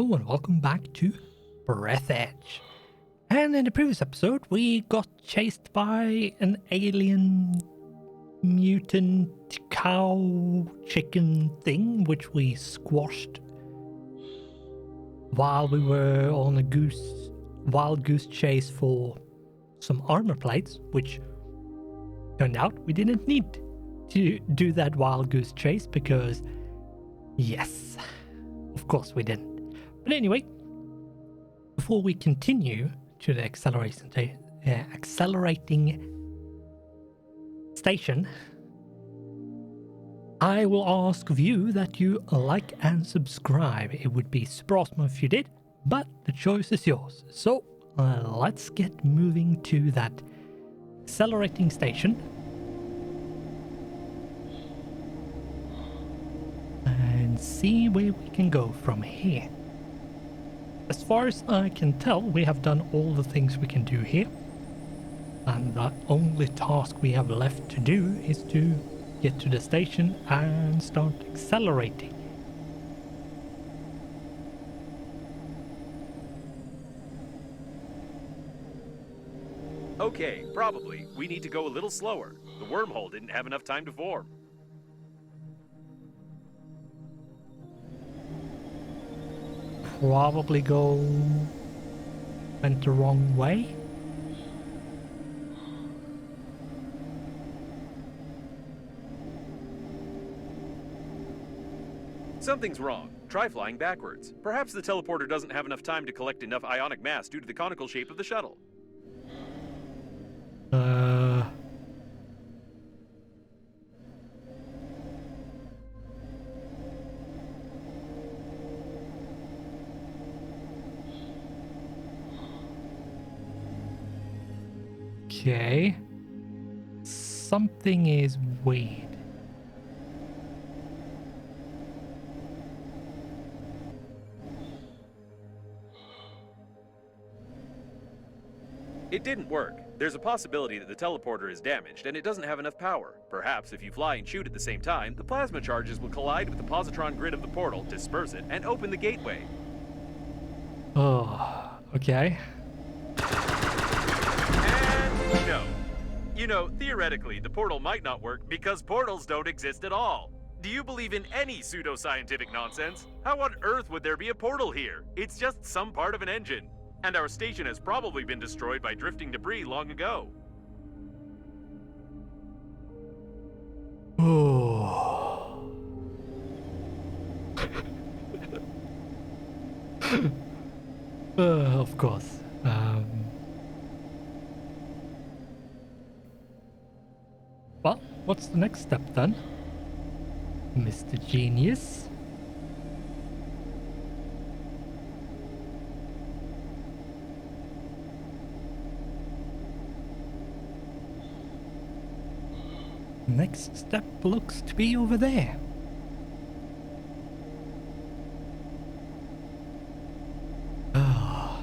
Hello and welcome back to Breathedge. And in the previous episode, we got chased by an alien mutant cow chicken thing, which we squashed while we were on a wild goose chase for some armor plates, which turned out we didn't need to do that wild goose chase because, yes, of course we didn't. But anyway, before we continue to the accelerating station, I will ask of you that you like and subscribe. It would be super awesome if you did, but the choice is yours. So let's get moving to that accelerating station and see where we can go from here. As far as I can tell, we have done all the things we can do here. And the only task we have left to do is to get to the station and start accelerating. Okay, probably. We need to go a little slower. The wormhole didn't have enough time to form. Probably went the wrong way. Something's wrong. Try flying backwards. Perhaps the teleporter doesn't have enough time to collect enough ionic mass due to the conical shape of the shuttle. Okay. Something is weird. It didn't work. There's a possibility that the teleporter is damaged and it doesn't have enough power. Perhaps if you fly and shoot at the same time, the plasma charges will collide with the positron grid of the portal, disperse it, and open the gateway. Oh, okay. And no. You know, theoretically, the portal might not work because portals don't exist at all. Do you believe in any pseudoscientific nonsense? How on earth would there be a portal here? It's just some part of an engine. And our station has probably been destroyed by drifting debris long ago. Oh. Of course. Well, what's the next step then, Mr. Genius? Next step looks to be over there. Ah,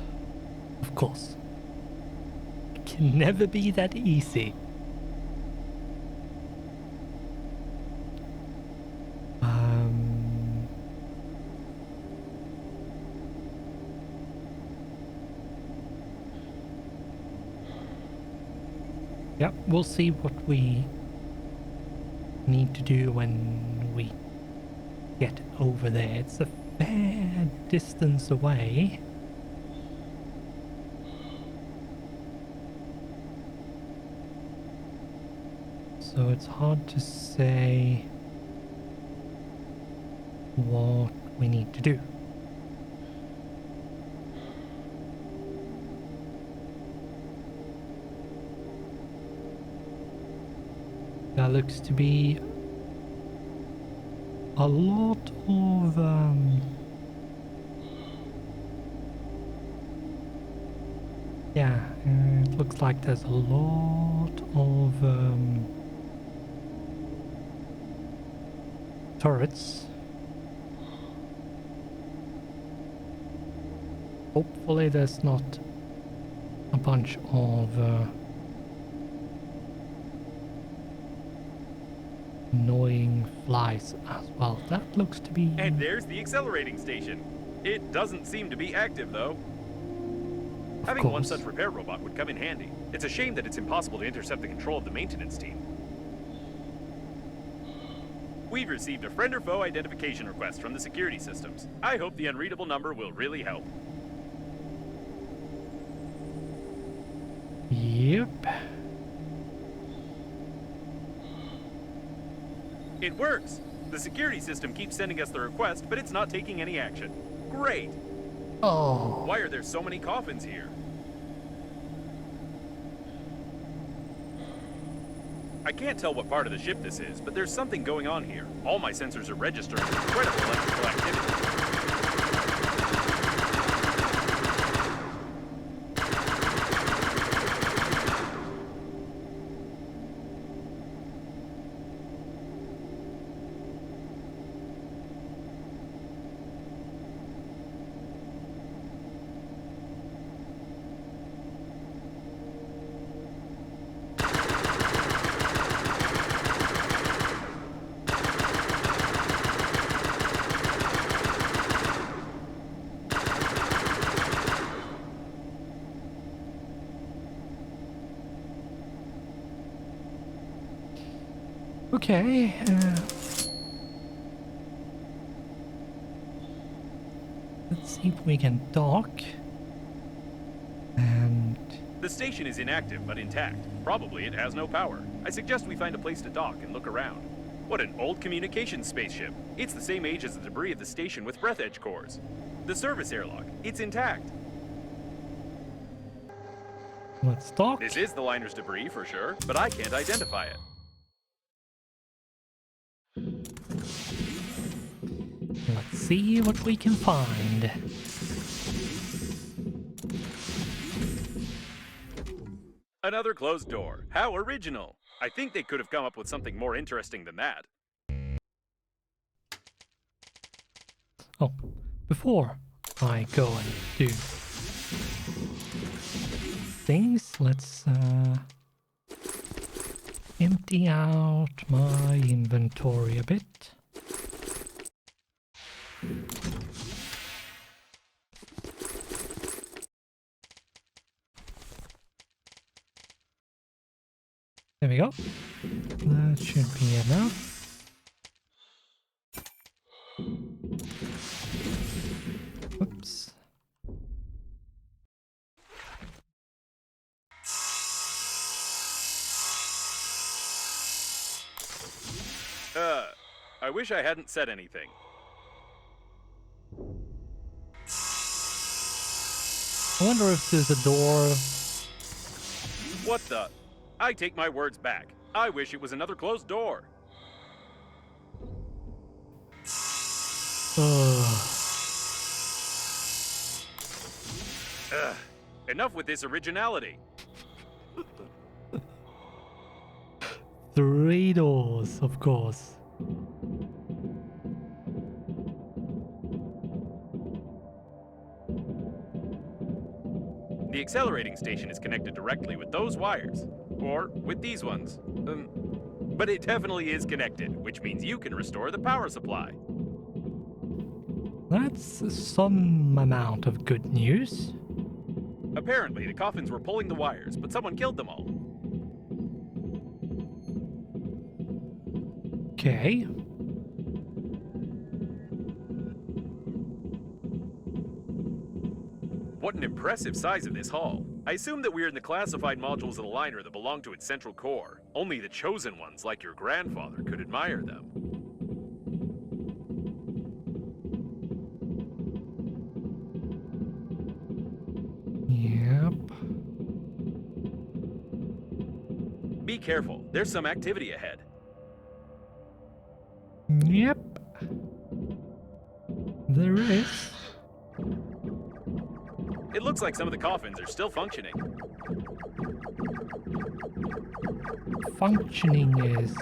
of course. It can never be that easy. Yep, we'll see what we need to do when we get over there. It's a fair distance away. So it's hard to say what we need to do. There looks to be a lot of it looks like there's a lot of turrets. Hopefully there's not a bunch of annoying flies as well. That looks to be... And there's the accelerating station. It doesn't seem to be active, though. Of Having one course. such repair robot would come in handy. It's a shame that it's impossible to intercept the control of the maintenance team. We've received a friend or foe identification request from the security systems. I hope the unreadable number will really help. Yep. It works! The security system keeps sending us the request, but it's not taking any action. Great! Oh. Why are there so many coffins here? I can't tell what part of the ship this is, but there's something going on here. All my sensors are registering incredible electrical activity. Okay. Let's see if we can dock. And The station is inactive but intact. Probably it has no power. I suggest we find a place to dock and look around. What an old communications spaceship. It's the same age as the debris of the station with Breathedge cores. The service airlock, it's intact. let's dock. This is the liner's debris for sure, but I can't identify it. Let's see what we can find. Another closed door. How original. I think they could have come up with something more interesting than that. Oh, before I go and do things, let's empty out my inventory a bit. There we go. That should be enough. Oops. I wish I hadn't said anything. I wonder if there's a door. What the? I take my words back. I wish it was another closed door. Enough with this originality. 3 doors, of course. The accelerating station is connected directly with those wires. Or with these ones. But it definitely is connected, which means you can restore the power supply. That's some amount of good news. Apparently, the coffins were pulling the wires, but someone killed them all. Okay. What an impressive size of this hull. I assume that we're in the classified modules of the liner that belong to its central core. Only the chosen ones, like your grandfather, could admire them. Yep. Be careful, there's some activity ahead. Yep. There is. It looks like some of the coffins are still functioning. Functioning is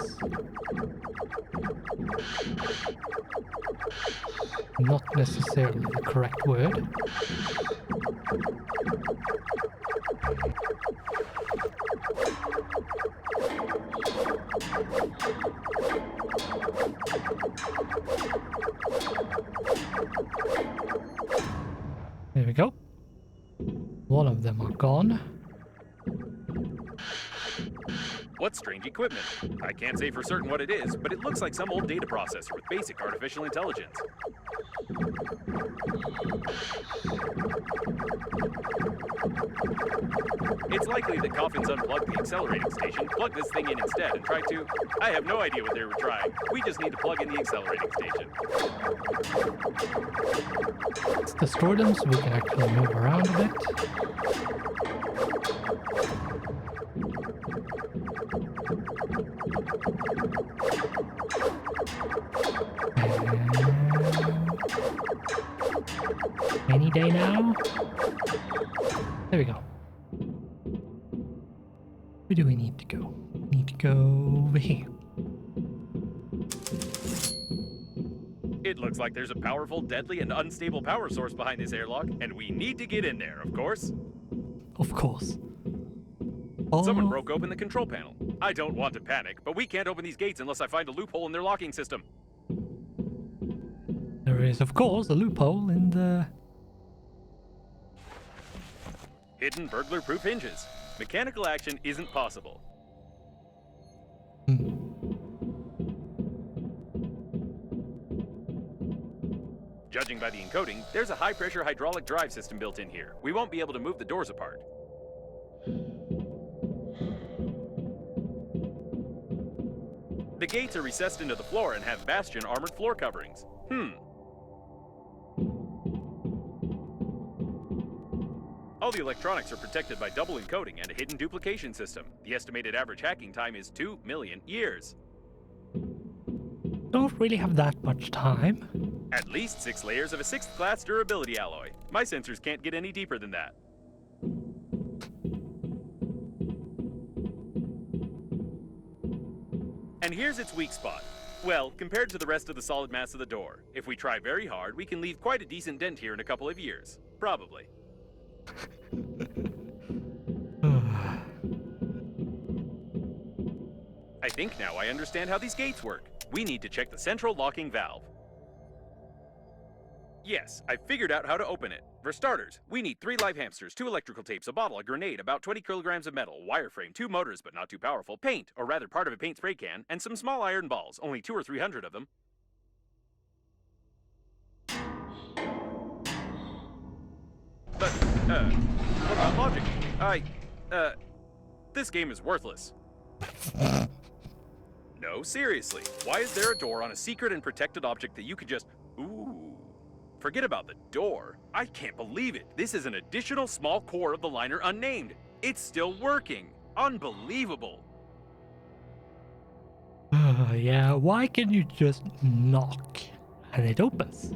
not necessarily the correct word. There we go. One of them are gone. What strange equipment? I can't say for certain what it is, but it looks like some old data processor with basic artificial intelligence. It's likely that Coffins unplugged the accelerating station, plugged this thing in instead, and tried to... I have no idea what they were trying. We just need to plug in the accelerating station. Let's destroy them so we can actually move around a bit. Any day now. There we go. Where do we need to go? We need to go over here. It looks like there's a powerful, deadly, and unstable power source behind this airlock, and we need to get in there, of course. Of course. Someone broke open the control panel. I don't want to panic, but we can't open these gates unless I find a loophole in their locking system. There is, of course, a loophole in the... Hidden burglar-proof hinges. Mechanical action isn't possible. Judging by the encoding, there's a high-pressure hydraulic drive system built in here. We won't be able to move the doors apart. The gates are recessed into the floor and have bastion armored floor coverings. All the electronics are protected by double encoding and a hidden duplication system. The estimated average hacking time is 2 million years. Don't really have that much time. At least 6 layers of a 6th class durability alloy. My sensors can't get any deeper than that. And here's its weak spot. Well, compared to the rest of the solid mass of the door. If we try very hard, we can leave quite a decent dent here in a couple of years. Probably. I think now I understand how these gates work. We need to check the central locking valve. Yes, I figured out how to open it. For starters, we need 3 live hamsters, 2 electrical tapes, a bottle, a grenade, about 20 kilograms of metal, wireframe, 2 motors but not too powerful, paint, or rather part of a paint spray can, and some small iron balls, only 200 or 300 of them. But, what about logic? This game is worthless. No, seriously, why is there a door on a secret and protected object that you could just... Ooh. Forget about the door. I can't believe it. This is an additional small core of the liner unnamed. It's still working. Unbelievable. Yeah, why can you just knock and it opens?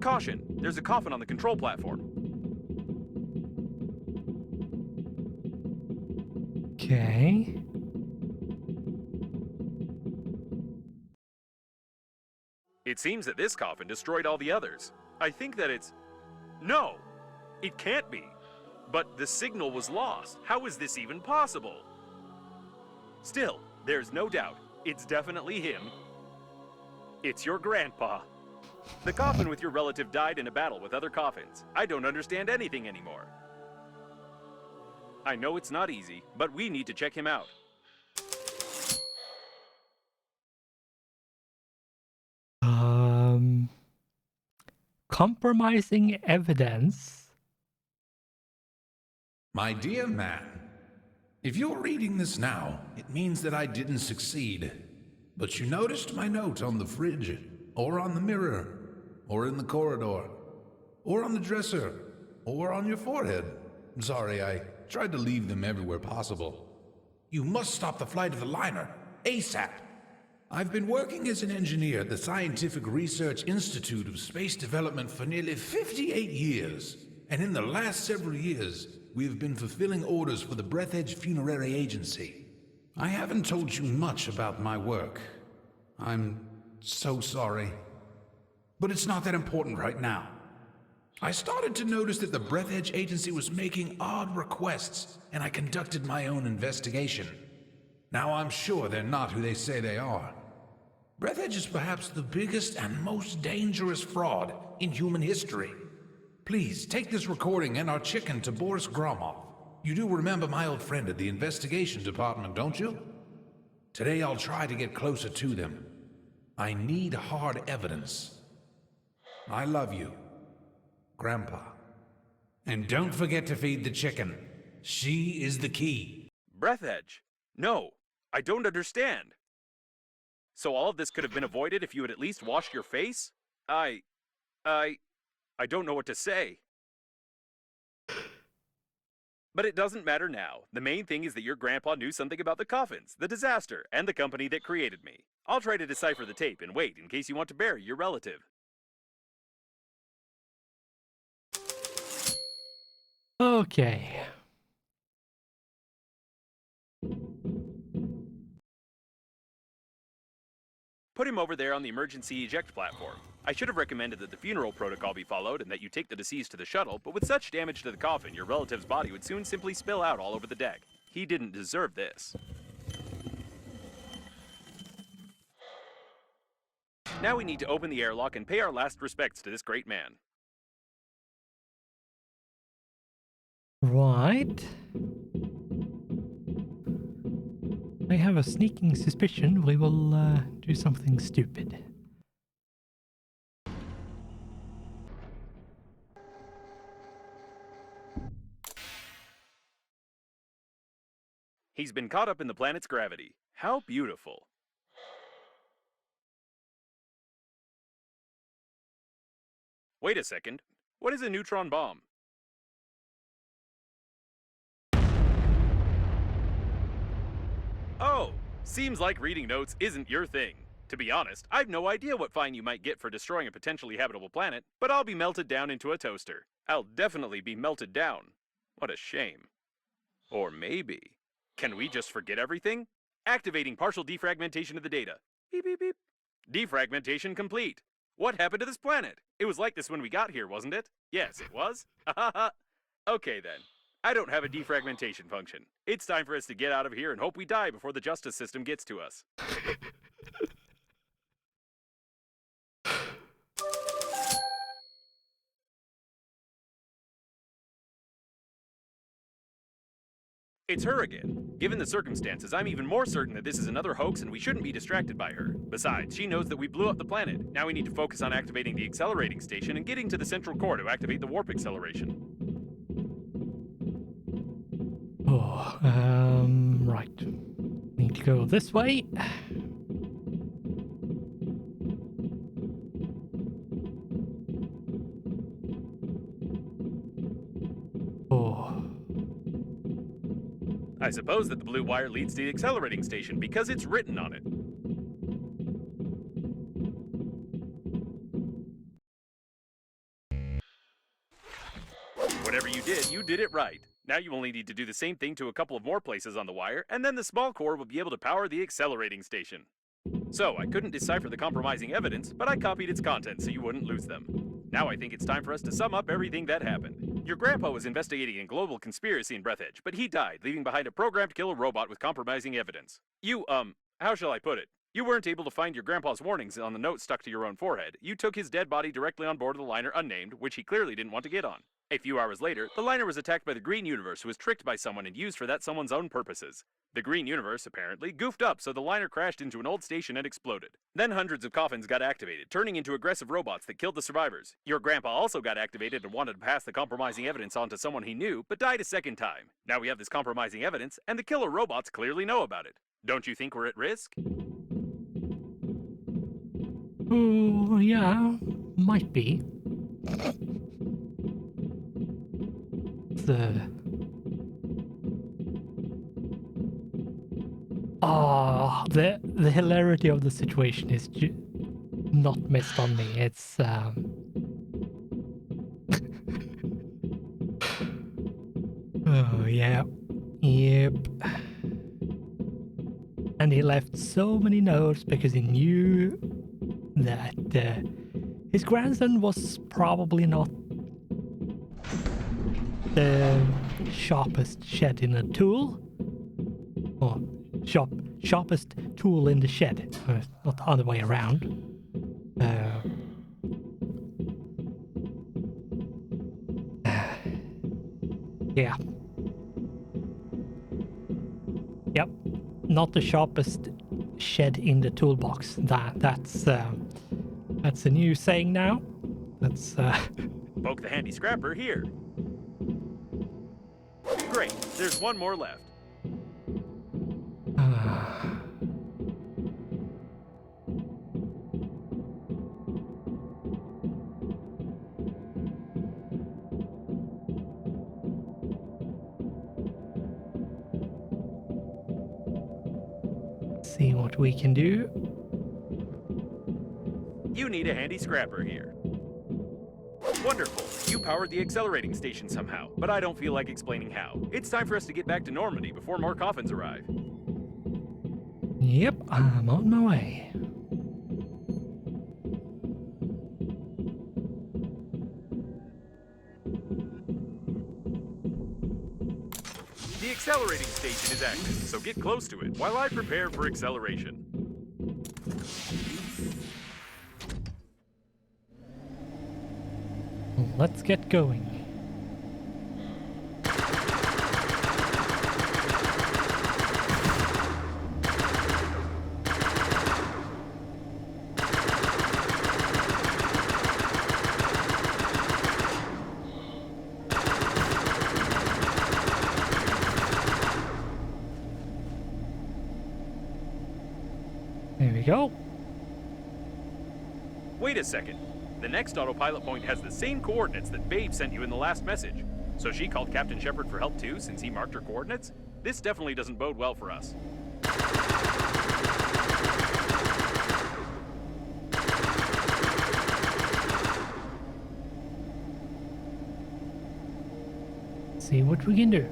Caution, there's a coffin on the control platform. Okay. It seems that this coffin destroyed all the others. I think that it's... No! It can't be. But the signal was lost. How is this even possible? Still, there's no doubt. It's definitely him. It's your grandpa. The coffin with your relative died in a battle with other coffins. I don't understand anything anymore. I know it's not easy, but we need to check him out. Compromising evidence. My dear man, if you're reading this now, it means that I didn't succeed. But you noticed my note on the fridge, or on the mirror, or in the corridor, or on the dresser, or on your forehead. Sorry, I tried to leave them everywhere possible. You must stop the flight of the liner, ASAP. I've been working as an engineer at the Scientific Research Institute of Space Development for nearly 58 years. And in the last several years, we have been fulfilling orders for the Breathedge Funerary Agency. I haven't told you much about my work. I'm so sorry. But it's not that important right now. I started to notice that the Breathedge Agency was making odd requests, and I conducted my own investigation. Now I'm sure they're not who they say they are. Breathedge is perhaps the biggest and most dangerous fraud in human history. Please, take this recording and our chicken to Boris Gromov. You do remember my old friend at the investigation department, don't you? Today I'll try to get closer to them. I need hard evidence. I love you, Grandpa. And don't forget to feed the chicken. She is the key. Breathedge? No, I don't understand. So all of this could have been avoided if you had at least washed your face? I don't know what to say. But it doesn't matter now. The main thing is that your grandpa knew something about the coffins, the disaster, and the company that created me. I'll try to decipher the tape and wait in case you want to bury your relative. Okay. Put him over there on the emergency eject platform. I should have recommended that the funeral protocol be followed and that you take the deceased to the shuttle, but with such damage to the coffin, your relative's body would soon simply spill out all over the deck. He didn't deserve this. Now we need to open the airlock and pay our last respects to this great man. Right. I have a sneaking suspicion we will do something stupid. He's been caught up in the planet's gravity. How beautiful. Wait a second. What is a neutron bomb? Oh, seems like reading notes isn't your thing. To be honest, I've no idea what fine you might get for destroying a potentially habitable planet, but I'll be melted down into a toaster. I'll definitely be melted down. What a shame. Or maybe... Can we just forget everything? Activating partial defragmentation of the data. Beep, beep, beep. Defragmentation complete. What happened to this planet? It was like this when we got here, wasn't it? Yes, it was. Okay then. I don't have a defragmentation function. It's time for us to get out of here and hope we die before the justice system gets to us. It's her again. Given the circumstances, I'm even more certain that this is another hoax and we shouldn't be distracted by her. Besides, she knows that we blew up the planet. Now we need to focus on activating the accelerating station and getting to the central core to activate the warp acceleration. Oh, right. Need to go this way. Oh. I suppose that the blue wire leads to the accelerating station because it's written on it. Whatever you did it right. Now you only need to do the same thing to a couple of more places on the wire, and then the small core will be able to power the accelerating station. So, I couldn't decipher the compromising evidence, but I copied its contents so you wouldn't lose them. Now I think it's time for us to sum up everything that happened. Your grandpa was investigating a global conspiracy in Breathedge, but he died, leaving behind a programmed killer robot with compromising evidence. You, how shall I put it? You weren't able to find your grandpa's warnings on the note stuck to your own forehead. You took his dead body directly on board of the liner unnamed, which he clearly didn't want to get on. A few hours later, the liner was attacked by the Green Universe, who was tricked by someone and used for that someone's own purposes. The Green Universe, apparently, goofed up, so the liner crashed into an old station and exploded. Then hundreds of coffins got activated, turning into aggressive robots that killed the survivors. Your grandpa also got activated and wanted to pass the compromising evidence on to someone he knew, but died a second time. Now we have this compromising evidence, and the killer robots clearly know about it. Don't you think we're at risk? Oh, yeah, might be. The hilarity of the situation is not missed on me. It's oh yeah, yep. And he left so many notes because he knew that his grandson was probably not the sharpest shed in a tool, or sharpest tool in the shed, not the other way around. Yeah. Yep. Not the sharpest shed in the toolbox. That's a new saying now. That's Poke the handy scrapper here. Great, there's one more left. see what we can do. You need a handy scrapper here. Wonderful. You powered the accelerating station somehow, but I don't feel like explaining how. It's time for us to get back to Normandy before more coffins arrive. Yep, I'm on my way. The accelerating station is active, so get close to it while I prepare for acceleration. Let's get going. There we go. Wait a second. The next autopilot point has the same coordinates that Babe sent you in the last message. So she called Captain Shepard for help too, since he marked her coordinates? This definitely doesn't bode well for us. See what we can do.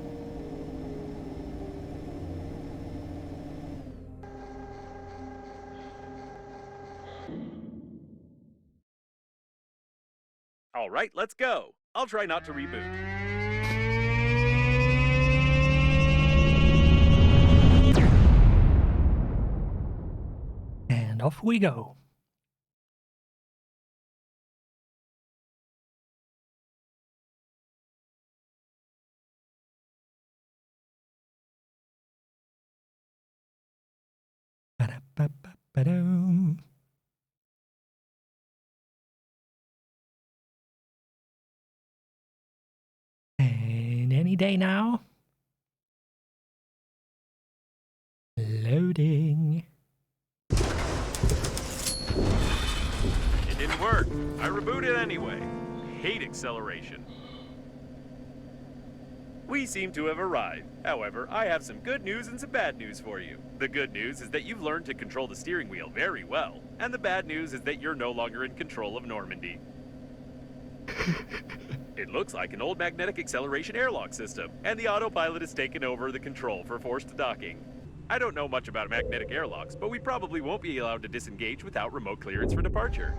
All right, let's go. I'll try not to reboot. And off we go. Ba-da-ba-ba-ba-dum. And any day now. Loading. It didn't work. I rebooted anyway. Hate acceleration. We seem to have arrived. However, I have some good news and some bad news for you. The good news is that you've learned to control the steering wheel very well. And the bad news is that you're no longer in control of Normandy. It looks like an old magnetic acceleration airlock system, and the autopilot has taken over the control for forced docking. I don't know much about magnetic airlocks, but we probably won't be allowed to disengage without remote clearance for departure.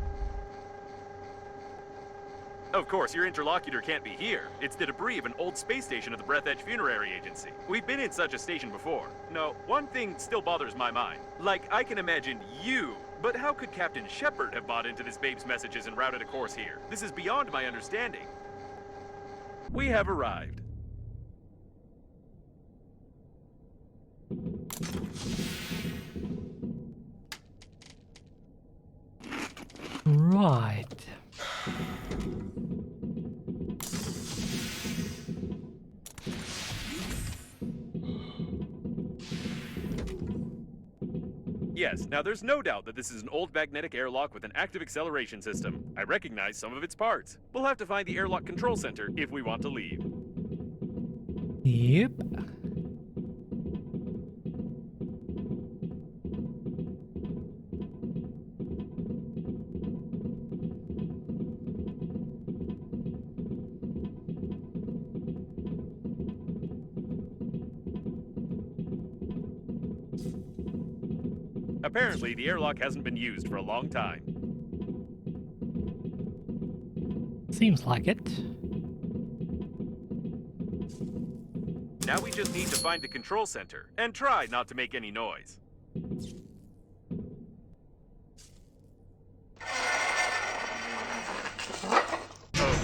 Of course, your interlocutor can't be here. It's the debris of an old space station of the Breathedge Funerary Agency. We've been in such a station before. No, one thing still bothers my mind. Like, I can imagine you, but how could Captain Shepard have bought into this babe's messages and routed a course here? This is beyond my understanding. We have arrived. Right. Yes, now there's no doubt that this is an old magnetic airlock with an active acceleration system. I recognize some of its parts. We'll have to find the airlock control center if we want to leave. Yep. Apparently, the airlock hasn't been used for a long time. Seems like it. Now we just need to find the control center and try not to make any noise.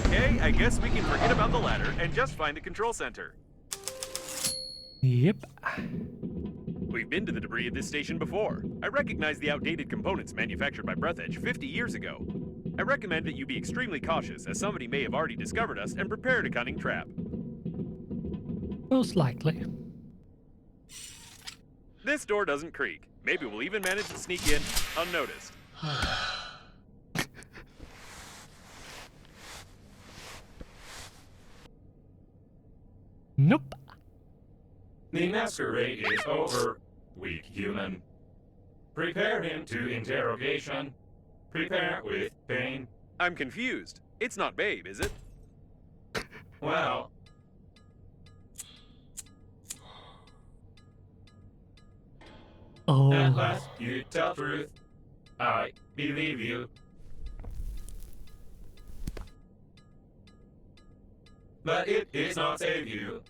Okay, I guess we can forget about the ladder and just find the control center. Yep. We've been to the debris at this station before. I recognize the outdated components manufactured by Breathedge 50 years ago. I recommend that you be extremely cautious, as somebody may have already discovered us and prepared a cunning trap. Most likely. This door doesn't creak. Maybe we'll even manage to sneak in unnoticed. Nope. The masquerade is over, weak human. Prepare him to interrogation. Prepare with pain. I'm confused. It's not Babe, is it? Well, at Oh. last you tell truth. I believe you. But it is not save you.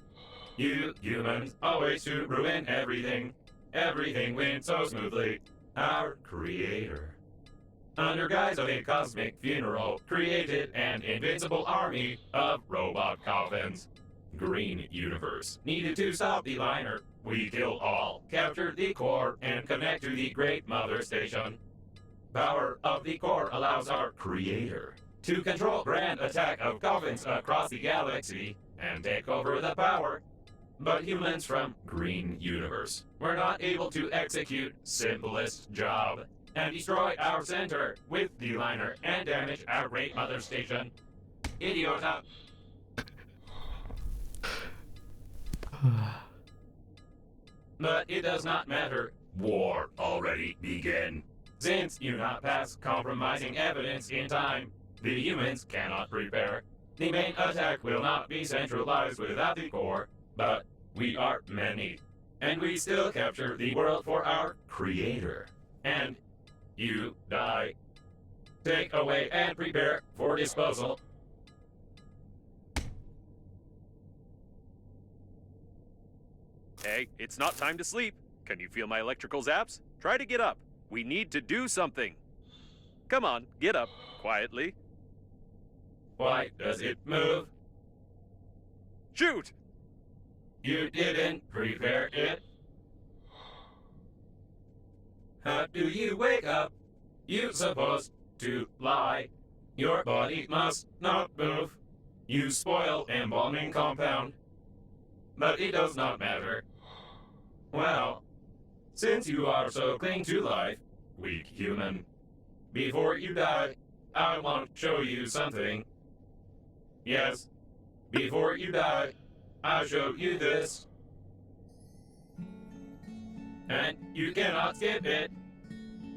You humans always to ruin everything. Everything went so smoothly. Our creator, under guise of a cosmic funeral, created an invincible army of robot coffins. Green Universe needed to stop the liner. We killed all, captured the core, and connect to the Great Mother Station. Power of the core allows our creator to control grand attack of coffins across the galaxy and take over the power. But humans from Green Universe were not able to execute simplest job and destroy our center with the liner and damage our Great Mother Station. Idiota. But it does not matter. War already began. Since you not pass compromising evidence in time, the humans cannot prepare. The main attack will not be centralized without the core, but we are many, and we still capture the world for our creator. And you die. Take away and prepare for disposal. Hey, it's not time to sleep. Can you feel my electrical zaps? Try to get up. We need to do something. Come on, get up, quietly. Why does it move? Shoot! You didn't prepare it. How do you wake up? You're supposed to lie. Your body must not move. You spoil embalming compound. But it does not matter. Well, since you are so cling to life, weak human, before you die, I want to show you something. Yes, before you die, I'll show you this. And you cannot skip it.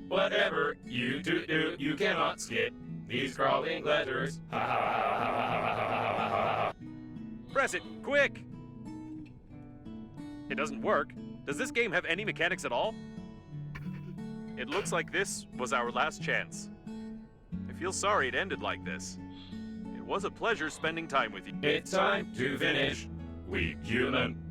Whatever you do, you cannot skip these crawling letters. Ha ha ha ha ha ha ha ha. Press it, quick! It doesn't work. Does this game have any mechanics at all? It looks like this was our last chance. I feel sorry it ended like this. It was a pleasure spending time with you. It's time to finish, weak human.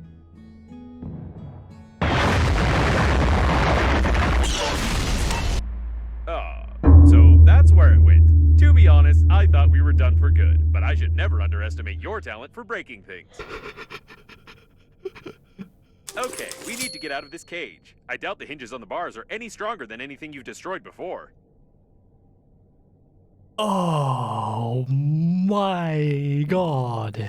So that's where it went. To be honest, I thought we were done for good, but I should never underestimate your talent for breaking things. Okay, we need to get out of this cage. I doubt the hinges on the bars are any stronger than anything you've destroyed before. Oh my god.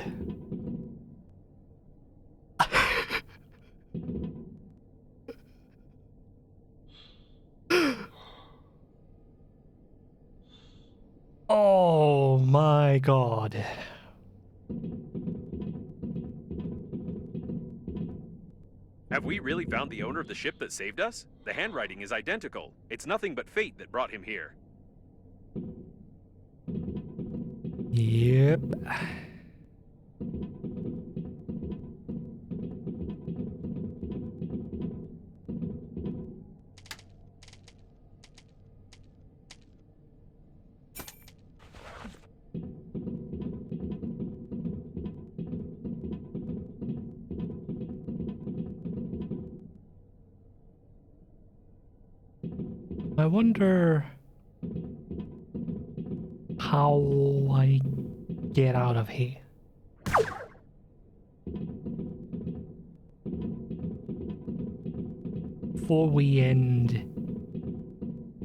Oh my god. Have we really found the owner of the ship that saved us? The handwriting is identical. It's nothing but fate that brought him here. Yep. I wonder how I get out of here. Before we end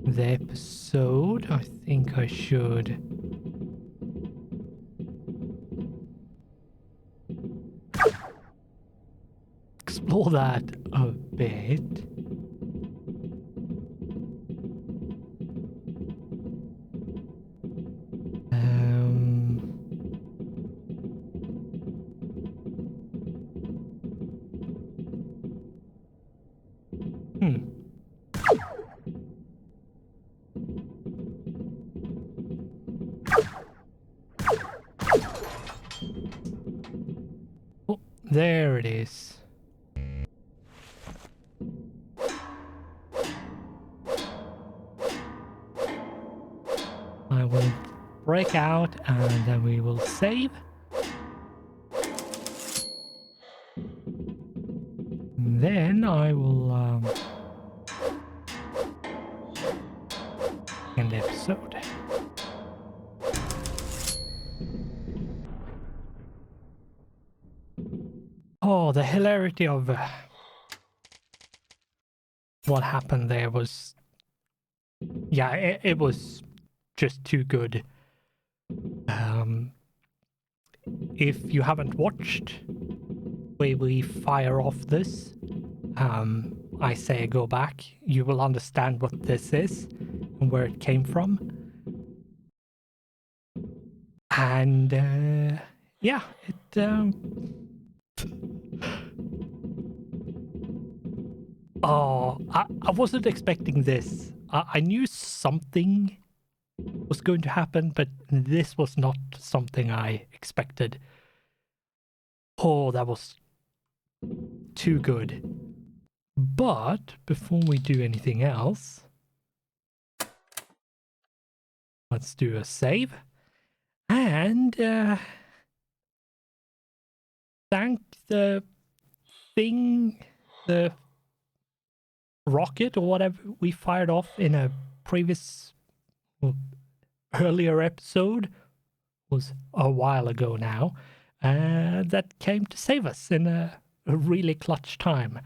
the episode, I think I should explore that a bit. Oh, there it is. I will break out and then we will save. Then I will end the episode. Oh, the hilarity of what happened there was... Yeah, it was just too good. If you haven't watched where we fire off this, I say go back. You will understand what this is and where it came from. And yeah, it... Oh, I wasn't expecting this. I knew something was going to happen, but this was not something I expected. Oh, that was too good. But before we do anything else, let's do a save. And thank the thing, the rocket or whatever we fired off in a previous, well, earlier episode, was a while ago now, that came to save us in a really clutch time.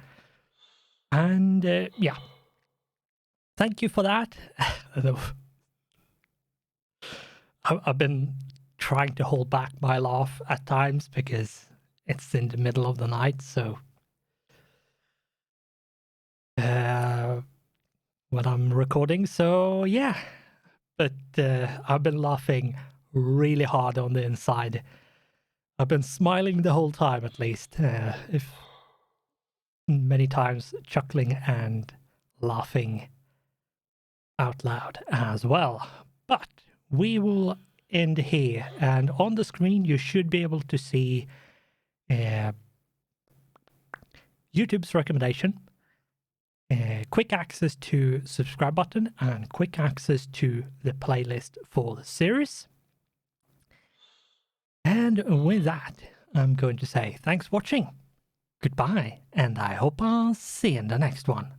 And yeah, thank you for that. I've been trying to hold back my laugh at times because it's in the middle of the night, so when I'm recording, so yeah. But I've been laughing really hard on the inside. I've been smiling the whole time, at least, if many times chuckling and laughing out loud as well. But we will end here, and on the screen you should be able to see YouTube's recommendation, quick access to subscribe button, and quick access to the playlist for the series. And with that, I'm going to say thanks for watching, goodbye, and I hope I'll see you in the next one.